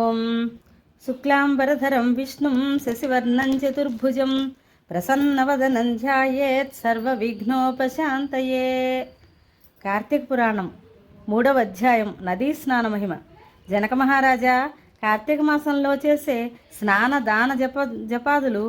ఓం శుక్లాంబరధరం విష్ణుం శశివర్ణం చతుర్భుజం ప్రసన్నవదనం ధ్యాయేత్ సర్వవిఘ్నోపశాంతయే. కార్తీక పురాణం 3వ అధ్యాయం నదీ స్నాన మహిమ. జనక మహారాజా, కార్తీక మాసంలో చేసే స్నాన దాన జపాదులు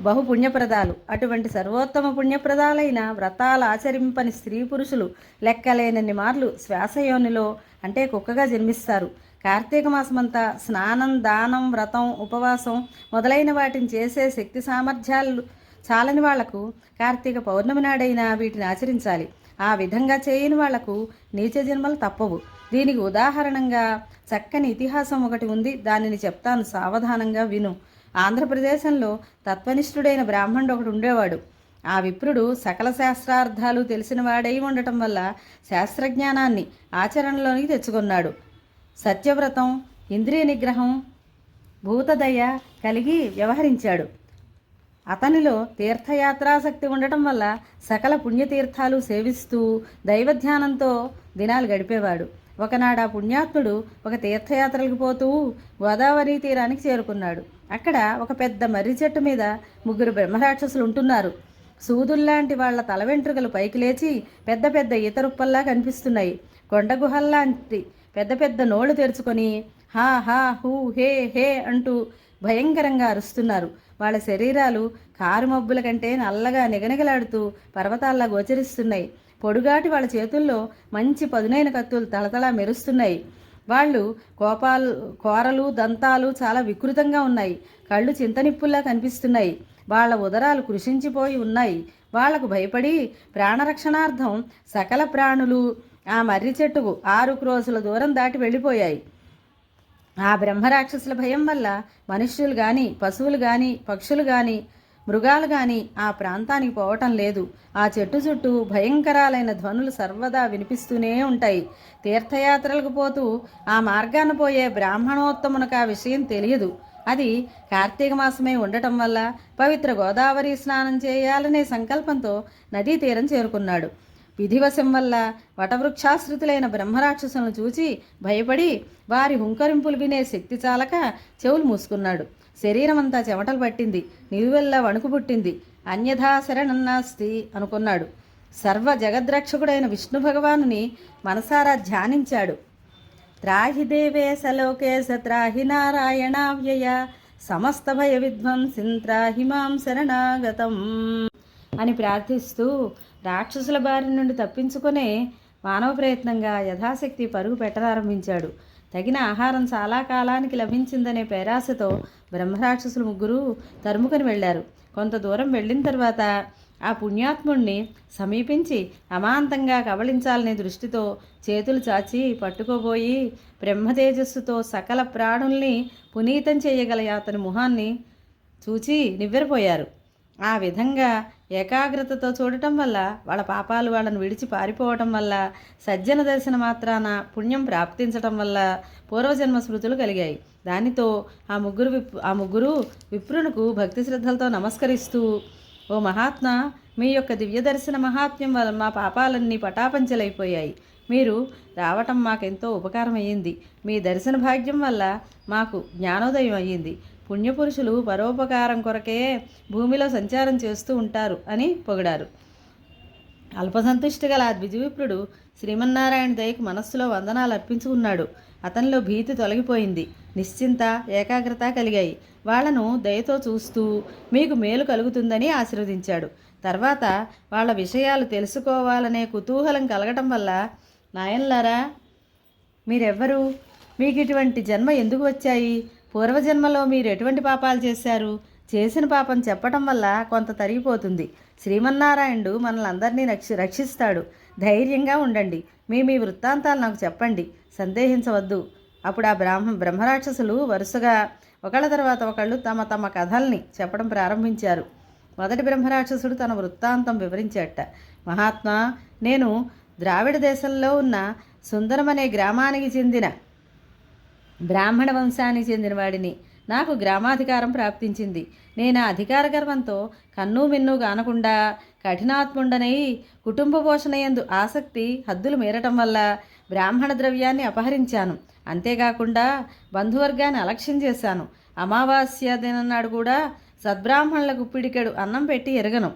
బహు పుణ్యప్రదాలు. అటువంటి సర్వోత్తమ పుణ్యప్రదాలైన వ్రతాలు ఆచరింపని స్త్రీ పురుషులు లెక్కలేనన్ని మార్లు శ్వాసయోనిలో అంటే కుక్కగా జన్మిస్తారు. కార్తీక మాసమంతా స్నానం, దానం, వ్రతం, ఉపవాసం మొదలైన వాటిని చేసే శక్తి సామర్థ్యాలు చాలని వాళ్లకు కార్తీక పౌర్ణమి నాడైనా వీటిని ఆచరించాలి. ఆ విధంగా చేయని వాళ్లకు నీచ జన్మలు తప్పవు. దీనికి ఉదాహరణంగా చక్కని ఇతిహాసం ఒకటి ఉంది. దానిని చెప్తాను, సావధానంగా విను. ఆంధ్రప్రదేశంలో తత్వనిష్ఠుడైన బ్రాహ్మణుడు ఒకడు ఉండేవాడు. ఆ విప్రుడు సకల శాస్త్రార్థాలు తెలిసిన వాడై ఉండటం వల్ల శాస్త్రజ్ఞానాన్ని ఆచరణలోనికి తెచ్చుకున్నాడు. సత్యవ్రతం, ఇంద్రియ నిగ్రహం, భూతదయ కలిగి వ్యవహరించాడు. అతనిలో తీర్థయాత్రాసక్తి ఉండటం వల్ల సకల పుణ్యతీర్థాలు సేవిస్తూ దైవధ్యానంతో దినాలు గడిపేవాడు. ఒకనాడు ఆ పుణ్యాత్ముడు ఒక తీర్థయాత్రలకు పోతూ గోదావరి తీరానికి చేరుకున్నాడు. అక్కడ ఒక పెద్ద మర్రి చెట్టు మీద 3 బ్రహ్మరాక్షసులు ఉంటున్నారు. సూదుల్లాంటి వాళ్ల తల వెంట్రుకలు పైకి లేచి పెద్ద పెద్ద ఈతరుప్పల్లా కనిపిస్తున్నాయి. కొండ గుహల్లాంటి పెద్ద పెద్ద నోళ్లు తెరుచుకొని హా హా హూ హే హే అంటూ భయంకరంగా అరుస్తున్నారు. వాళ్ళ శరీరాలు కారు మబ్బుల కంటే నల్లగా నిగనిగలాడుతూ పర్వతాల్లా గోచరిస్తున్నాయి. పొడుగాటి వాళ్ళ చేతుల్లో మంచి పదునైన కత్తులు తలతలా మెరుస్తున్నాయి. వాళ్ళు కోరలు, దంతాలు చాలా వికృతంగా ఉన్నాయి. కళ్ళు చింతనిప్పుల్లా కనిపిస్తున్నాయి. వాళ్ళ ఉదరాలు కృషించిపోయి ఉన్నాయి. వాళ్లకు భయపడి ప్రాణరక్షణార్థం సకల ప్రాణులు ఆ మర్రి చెట్టుకు 6 క్రోసుల దూరం దాటి వెళ్ళిపోయాయి. ఆ బ్రహ్మరాక్షసుల భయం వల్ల మనుష్యులు కానీ, పశువులు కానీ, పక్షులు కానీ, మృగాలు కానీ ఆ ప్రాంతానికి పోవటం లేదు. ఆ చెట్టు చుట్టూ భయంకరాలైన ధ్వనులు సర్వదా వినిపిస్తూనే ఉంటాయి. తీర్థయాత్రలకు పోతూ ఆ మార్గాన పోయే బ్రాహ్మణోత్తమునకు ఆ విషయం తెలియదు. అది కార్తీక మాసమే ఉండటం వల్ల పవిత్ర గోదావరి స్నానం చేయాలనే సంకల్పంతో నదీ తీరం చేరుకున్నాడు. విధివశం వల్ల వటవృక్షాశ్రితులైన బ్రహ్మరాక్షసులను చూచి భయపడి వారి హుంకరింపులు వినే శక్తి చాలక చెవులు మూసుకున్నాడు. శరీరం అంతా చెమటలు పట్టింది. నిలువెల్లా వణుకు పుట్టింది. అన్యథా శరణన్నాస్తి అనుకున్నాడు. సర్వ జగద్రక్షకుడైన విష్ణు భగవానుని మనసారా ధ్యానించాడు. త్రాహి దేవేశ లోకేశ త్రాహి నారాయణావ్యయ సమస్త భయ విధ్వంసిన్ త్రాహి మాం శరణాగతం అని ప్రార్థిస్తూ రాక్షసుల బారి నుండి తప్పించుకునే మానవ ప్రయత్నంగా యథాశక్తి పరుగు పెట్టారంభించాడు. తగిన ఆహారం చాలా కాలానికి లభించిందనే పేరాశతో బ్రహ్మరాక్షసులు 3 తరుముకొని వెళ్ళారు. కొంత దూరం వెళ్ళిన తర్వాత ఆ పుణ్యాత్ముణ్ణి సమీపించి అమాంతంగా కబళించాలనే దృష్టితో చేతులు చాచి పట్టుకోబోయి బ్రహ్మతేజస్సుతో సకల ప్రాణుల్ని పునీతం చేయగల అతని ముఖాన్ని చూచి నివ్వెరపోయారు. ఆ విధంగా ఏకాగ్రతతో చూడటం వల్ల వాళ్ళ పాపాలు వాళ్ళను విడిచి పారిపోవటం వల్ల సజ్జన దర్శన మాత్రాన పుణ్యం ప్రాప్తించటం వల్ల పూర్వజన్మ స్మృతులు కలిగాయి. దానితో ఆ ముగ్గురు విప్రునకు భక్తి శ్రద్ధలతో నమస్కరిస్తూ, ఓ మహాత్మా, మీ యొక్క దివ్య దర్శన మహాత్మ్యం వల్ల మా పాపాలన్నీ పటాపంచలైపోయాయి. మీరు రావటం మాకెంతో ఉపకారం అయ్యింది. మీ దర్శన భాగ్యం వల్ల మాకు జ్ఞానోదయం అయ్యింది. పుణ్యపురుషులు పరోపకారం కొరకే భూమిలో సంచారం చేస్తూ ఉంటారు అని పొగిడారు. అల్పసంతుష్టి గల ఆ ద్విజవిప్రుడు శ్రీమన్నారాయణ దయకు మనస్సులో వందనాలు అర్పించుకున్నాడు. అతనిలో భీతి తొలగిపోయింది. నిశ్చింత, ఏకాగ్రత కలిగాయి. వాళ్లను దయతో చూస్తూ మీకు మేలు కలుగుతుందని ఆశీర్వదించాడు. తర్వాత వాళ్ళ విషయాలు తెలుసుకోవాలనే కుతూహలం కలగటం వల్ల, నాయనలారా, మీరెవ్వరు? మీకు ఇటువంటి జన్మ ఎందుకు వచ్చాయి? పూర్వజన్మలో మీరు ఎటువంటి పాపాలు చేశారు? చేసిన పాపం చెప్పటం వల్ల కొంత తరిగిపోతుంది. శ్రీమన్నారాయణుడు మనల్ని అందరినీ రక్షిస్తాడు. ధైర్యంగా ఉండండి. మీ వృత్తాంతాలు నాకు చెప్పండి, సందేహించవద్దు. అప్పుడు ఆ బ్రహ్మరాక్షసులు వరుసగా ఒకళ్ళ తర్వాత ఒకళ్ళు తమ తమ కథల్ని చెప్పడం ప్రారంభించారు. మొదటి బ్రహ్మరాక్షసుడు తన వృత్తాంతం వివరించాట. మహాత్మా, నేను ద్రావిడ దేశంలో ఉన్న సుందరమనే గ్రామానికి చెందిన బ్రాహ్మణ వంశానికి చెందినవాడిని. నాకు గ్రామాధికారం ప్రాప్తించింది. నేను ఆ అధికార గర్వంతో కన్ను మిన్ను కానకుండా కఠినాత్ముండనై కుటుంబ పోషణ యందు ఆసక్తి హద్దులు మీరటం వల్ల బ్రాహ్మణ ద్రవ్యాన్ని అపహరించాను. అంతేకాకుండా బంధువర్గాన్ని అలక్ష్యం చేశాను. అమావాస్య దినన్నాడు కూడా సద్బ్రాహ్మణులకు పిడికెడు అన్నం పెట్టి ఎరగను.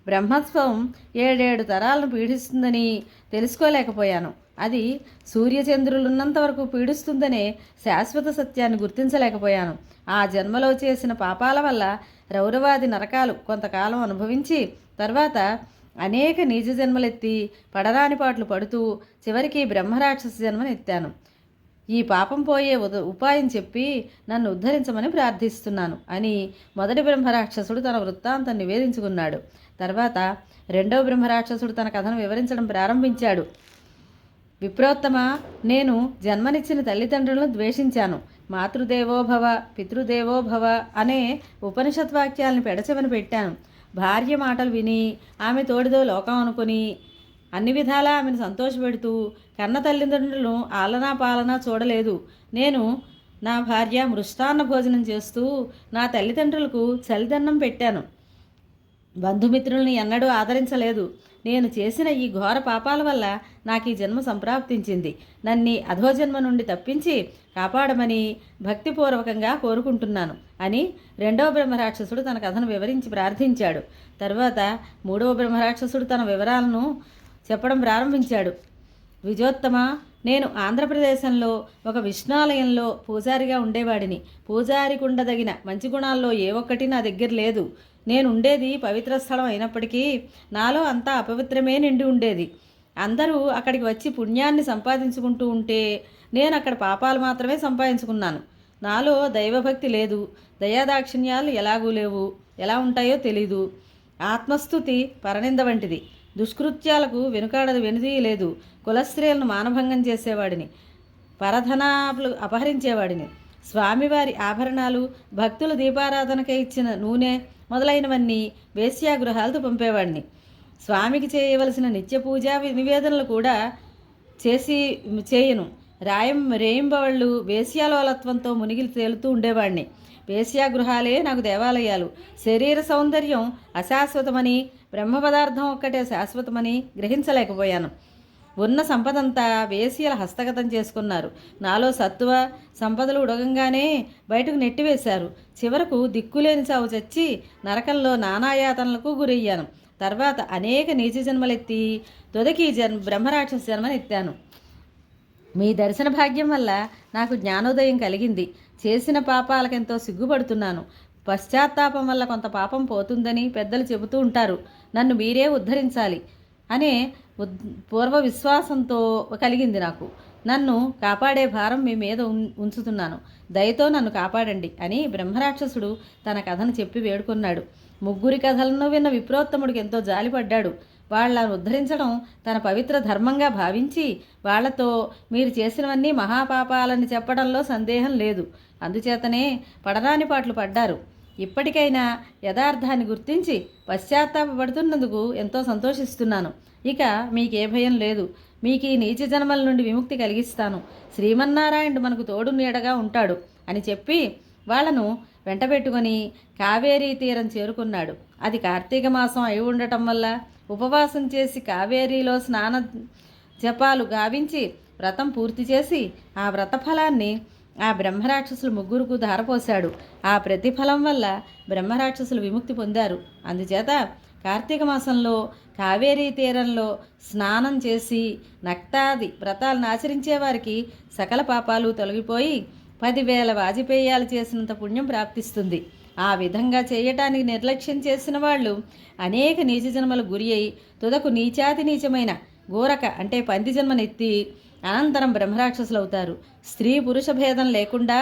బ్రహ్మత్వం 7 తరాలను పీడిస్తుందని తెలుసుకోలేకపోయాను. అది సూర్యచంద్రులున్నంత వరకు పీడిస్తుందనే శాశ్వత సత్యాన్ని గుర్తించలేకపోయాను. ఆ జన్మలో చేసిన పాపాల వల్ల రౌరవాది నరకాలు కొంతకాలం అనుభవించి తర్వాత అనేక నీచ జన్మలెత్తి పడరాని పాటలు పడుతూ చివరికి బ్రహ్మరాక్షస జన్మనెత్తాను. ఈ పాపం పోయే ఉపాయం చెప్పి నన్ను ఉద్ధరించమని ప్రార్థిస్తున్నాను అని మొదటి బ్రహ్మరాక్షసుడు తన వృత్తాంతం నివేదించుకున్నాడు. తర్వాత రెండవ బ్రహ్మరాక్షసుడు తన కథను వివరించడం ప్రారంభించాడు. విప్రోత్తమ, నేను జన్మనిచ్చిన తల్లిదండ్రులను ద్వేషించాను. మాతృదేవోభవ పితృదేవోభవ అనే ఉపనిషత్ వాక్యాలను పెడచెవిన పెట్టాను. భార్య మాటలు విని ఆమె తోడిదో లోకం అనుకుని అన్ని విధాలా ఆమెను సంతోషపెడుతూ కన్న తల్లిదండ్రులను ఆలనా పాలనా చూడలేదు. నేను నా భార్య మృష్టాన్న భోజనం చేస్తూ నా తల్లిదండ్రులకు చలిదన్నం పెట్టాను. బంధుమిత్రుల్ని ఎన్నడూ ఆదరించలేదు. నేను చేసిన ఈ ఘోర పాపాల వల్ల నాకు ఈ జన్మ సంప్రాప్తించింది. నన్ను అధోజన్మ నుండి తప్పించి కాపాడమని భక్తిపూర్వకంగా కోరుకుంటున్నాను అని రెండవ బ్రహ్మరాక్షసుడు తన కథను వివరించి ప్రార్థించాడు. తర్వాత మూడవ బ్రహ్మరాక్షసుడు తన వివరాలను చెప్పడం ప్రారంభించాడు. విజయోత్తమ, నేను ఆంధ్రప్రదేశంలో ఒక విష్ణాలయంలో పూజారిగా ఉండేవాడిని. పూజారికి ఉండదగిన మంచి గుణాల్లో ఏ ఒక్కటి నా దగ్గర లేదు. నేను ఉండేది పవిత్ర స్థలం అయినప్పటికీ నాలో అంతా అపవిత్రమే నిండి ఉండేది. అందరూ అక్కడికి వచ్చి పుణ్యాన్ని సంపాదించుకుంటూ ఉంటే నేను అక్కడ పాపాలు మాత్రమే సంపాదించుకున్నాను. నాలో దైవభక్తి లేదు. దయాదాక్షిణ్యాలు ఎలాగూ లేవు. ఎలా ఉంటాయో తెలీదు. ఆత్మస్థుతి పరనింద వంటిది. దుష్కృత్యాలకు వెనుది లేదు. కులస్త్రీలను మానభంగం చేసేవాడిని. పరధనాలు అపహరించేవాడిని. స్వామివారి ఆభరణాలు, భక్తులు దీపారాధనకై ఇచ్చిన నూనె మొదలైనవన్నీ వేశ్యాగృహాలతో పంపేవాడిని. స్వామికి చేయవలసిన నిత్య పూజా నివేదనలు కూడా చేయను. రేయింబవళ్ళు వేశ్యాలోలత్వంతో మునిగి తేలుతూ ఉండేవాడిని. వేశ్యాగృహాలే నాకు దేవాలయాలు. శరీర సౌందర్యం అశాశ్వతమని, బ్రహ్మ పదార్థం ఒక్కటే శాశ్వతమని గ్రహించలేకపోయాను. ఉన్న సంపదంతా వేశ్యల హస్తగతం చేసుకున్నారు. నాలో సత్వ సంపదలు ఉడగంగానే బయటకు నెట్టివేశారు. చివరకు దిక్కులేని చావు చచ్చి నరకంలో నానాయాతనలకు గురయ్యాను. తర్వాత అనేక నీచ జన్మలెత్తి తొదకి బ్రహ్మరాక్షస జన్మనెత్తాను. మీ దర్శన భాగ్యం వల్ల నాకు జ్ఞానోదయం కలిగింది. చేసిన పాపాలకెంతో సిగ్గుపడుతున్నాను. పశ్చాత్తాపం వల్ల కొంత పాపం పోతుందని పెద్దలు చెబుతూ ఉంటారు. నన్ను మీరే ఉద్ధరించాలి అనే పూర్వ విశ్వాసంతో కలిగింది నాకు. నన్ను కాపాడే భారం మీ మీద ఉంచుతున్నాను. దయతో నన్ను కాపాడండి అని బ్రహ్మరాక్షసుడు తన కథను చెప్పి వేడుకున్నాడు. ముగ్గురి కథలను విన్న విప్రోత్తముడికి ఎంతో జాలిపడ్డాడు. వాళ్ళను ఉద్ధరించడం తన పవిత్ర ధర్మంగా భావించి వాళ్లతో మీరు చేసినవన్నీ మహాపాపాలని చెప్పడంలో సందేహం లేదు. అందుచేతనే పడరాని పాటలు పడ్డారు. ఇప్పటికైనా యథార్థాన్ని గుర్తించి పశ్చాత్తాపడుతున్నందుకు ఎంతో సంతోషిస్తున్నాను. ఇక మీకే భయం లేదు. మీకు ఈ నీచ జన్మల నుండి విముక్తి కలిగిస్తాను. శ్రీమన్నారాయణుడు మనకు తోడు నీడగా ఉంటాడు అని చెప్పి వాళ్లను వెంటబెట్టుకొని కావేరీ తీరం చేరుకున్నాడు. అది కార్తీక మాసం అయి ఉండటం వల్ల ఉపవాసం చేసి కావేరీలో స్నాన జపాలు గావించి వ్రతం పూర్తి చేసి ఆ వ్రతఫలాన్ని ఆ బ్రహ్మరాక్షసులు ముగ్గురుకు ధారపోశాడు. ఆ ప్రతిఫలం వల్ల బ్రహ్మరాక్షసులు విముక్తి పొందారు. అందుచేత కార్తీక మాసంలో కావేరీ తీరంలో స్నానం చేసి నక్తాది వ్రతాలను ఆచరించే వారికి సకల పాపాలు తొలగిపోయి 10,000 వాజపేయాలు చేసినంత పుణ్యం ప్రాప్తిస్తుంది. ఆ విధంగా చేయటానికి నిర్లక్ష్యం చేసిన వాళ్ళు అనేక నీచ జన్మలు గురి అయి తుదకు నీచాతి నీచమైన గోరక అంటే పంది జన్మనెత్తి అనంతరం బ్రహ్మరాక్షసులు అవుతారు. స్త్రీ పురుష భేదం లేకుండా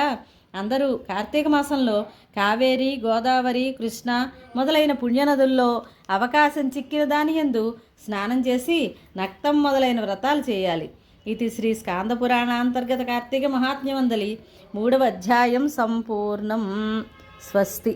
అందరూ కార్తీక మాసంలో కావేరి, గోదావరి, కృష్ణ మొదలైన పుణ్యనదుల్లో అవకాశం చిక్కిన దాని యందు స్నానం చేసి నక్తం మొదలైన వ్రతాలు చేయాలి. ఇది శ్రీ స్కాంద పురాణాంతర్గత కార్తీక మహాత్మ్యమందలి 3వ అధ్యాయం సంపూర్ణం. స్వస్తి.